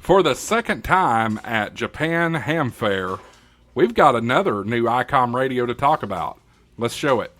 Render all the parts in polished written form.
For the second time at Japan Hamfair, we've got another new Icom radio to talk about. Let's show it.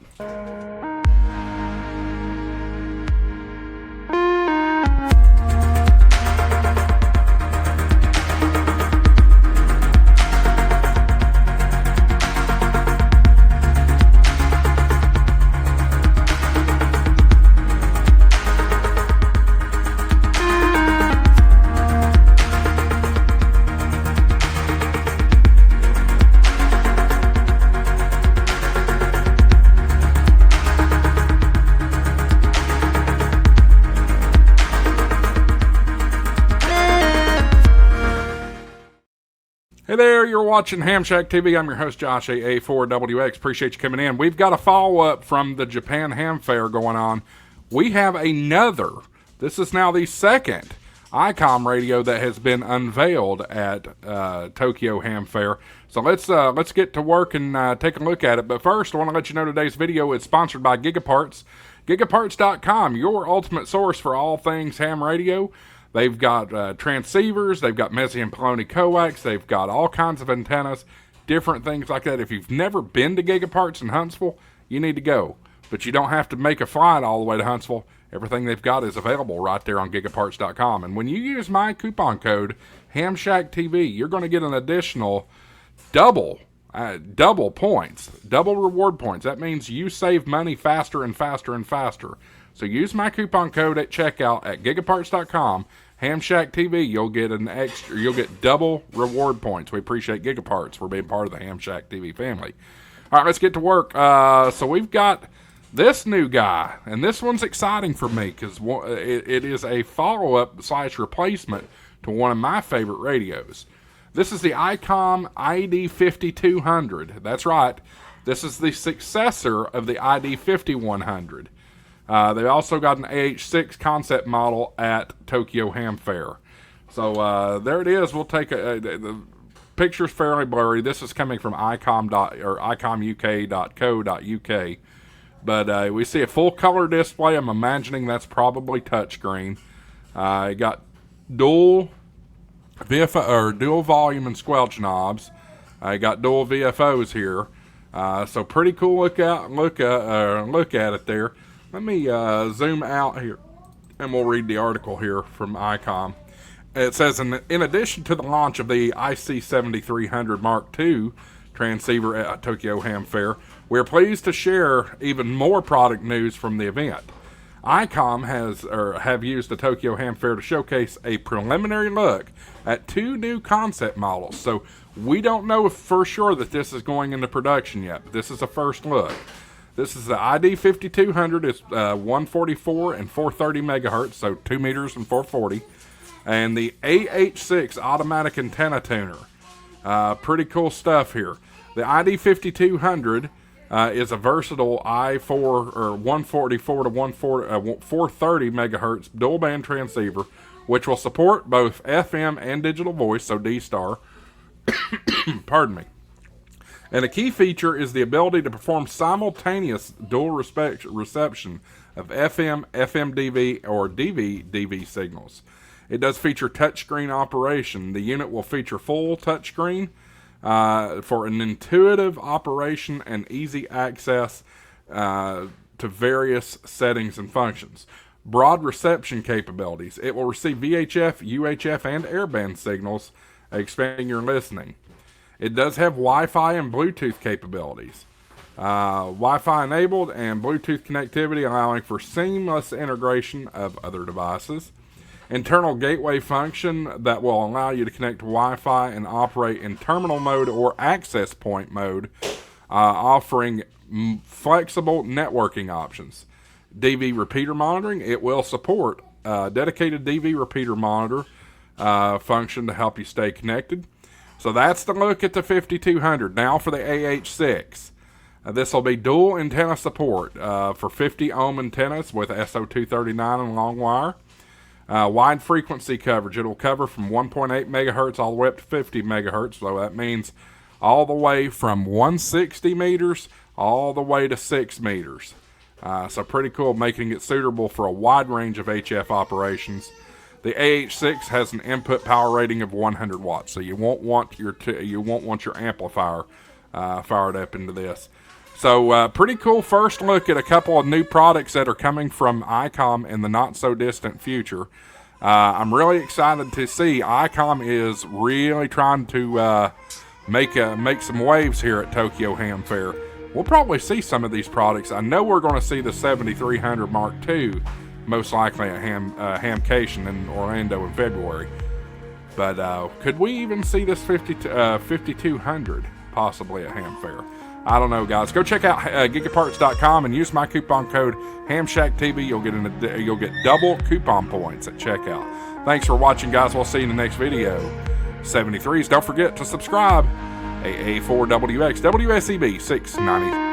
Hey there, you're watching Ham Shack TV. I'm your host, Josh, AA4WX. Appreciate you coming in. We've got a follow-up from the Japan Ham Fair going on. We have another, this is now the second Icom radio that has been unveiled at Tokyo Hamfair. So let's get to work and take a look at it. But first, I want to let you know today's video is sponsored by Gigaparts. Gigaparts.com, your ultimate source for all things ham radio. They've got transceivers, they've got Messi and Poloni Coax, they've got all kinds of antennas, different things like that. If you've never been to Gigaparts in Huntsville, you need to go. But you don't have to make a flight all the way to Huntsville. Everything they've got is available right there on Gigaparts.com. And when you use my coupon code, HamShackTV, you're going to get an additional double points, double reward points. That means you save money faster and faster and faster. So use my coupon code at checkout at Gigaparts.com, HamShackTV. You'll get double reward points. We appreciate Gigaparts for being part of the Ham Shack TV family. All right, let's get to work. So we've got this new guy, and this one's exciting for me because it is a follow-up / replacement to one of my favorite radios. This is the Icom ID-5200. That's right. This is the successor of the ID-5100. They also got an AH-6 concept model at Tokyo Hamfair. So there it is. We'll take the picture's fairly blurry. This is coming from icomuk.co.uk. But we see a full color display. I'm imagining that's probably touchscreen. It got dual volume and squelch knobs. I got dual VFOs here. So pretty cool look at it there. Let me zoom out here, and we'll read the article here from Icom. It says, in addition to the launch of the IC7300 Mark II transceiver at Tokyo Hamfair, we are pleased to share even more product news from the event. Icom have used the Tokyo Hamfair to showcase a preliminary look at two new concept models. So we don't know for sure that this is going into production yet, but this is a first look. This is the ID-5200. It's 144 and 430 megahertz, so 2 meters and 440. And the AH-6 automatic antenna tuner. Pretty cool stuff here. The ID-5200 is a versatile 144 to 430 megahertz dual band transceiver, which will support both FM and digital voice, so D-Star. Pardon me. And a key feature is the ability to perform simultaneous dual reception of FM, FMDV, or DV signals. It does feature touchscreen operation. The unit will feature full touchscreen for an intuitive operation and easy access to various settings and functions. Broad reception capabilities. It will receive VHF, UHF, and Airband signals, expanding your listening. It does have Wi-Fi and Bluetooth capabilities. Wi-Fi enabled and Bluetooth connectivity, allowing for seamless integration of other devices. Internal gateway function that will allow you to connect to Wi-Fi and operate in terminal mode or access point mode, offering flexible networking options. DV repeater monitoring. It will support dedicated DV repeater monitor function to help you stay connected. So that's the look at the 5200. Now for the AH-6. This will be dual antenna support for 50 ohm antennas with SO239 and long wire. Wide frequency coverage. It will cover from 1.8 megahertz all the way up to 50 megahertz. So that means all the way from 160 meters all the way to 6 meters. So pretty cool, making it suitable for a wide range of HF operations. The AH-6 has an input power rating of 100 watts, so you won't want your amplifier fired up into this. So pretty cool first look at a couple of new products that are coming from Icom in the not so distant future. I'm really excited to see Icom is really trying to make some waves here at Tokyo Hamfair. We'll probably see some of these products. I know we're going to see the 7300 Mark II most likely at Hamcation in Orlando in February. But could we even see this 5200 possibly at Hamfair? I don't know, guys. Go check out Gigaparts.com and use my coupon code HamShackTV. You'll get double coupon points at checkout. Thanks for watching, guys. We'll see you in the next video. 73s, don't forget to subscribe. AA4WX WSEB 690.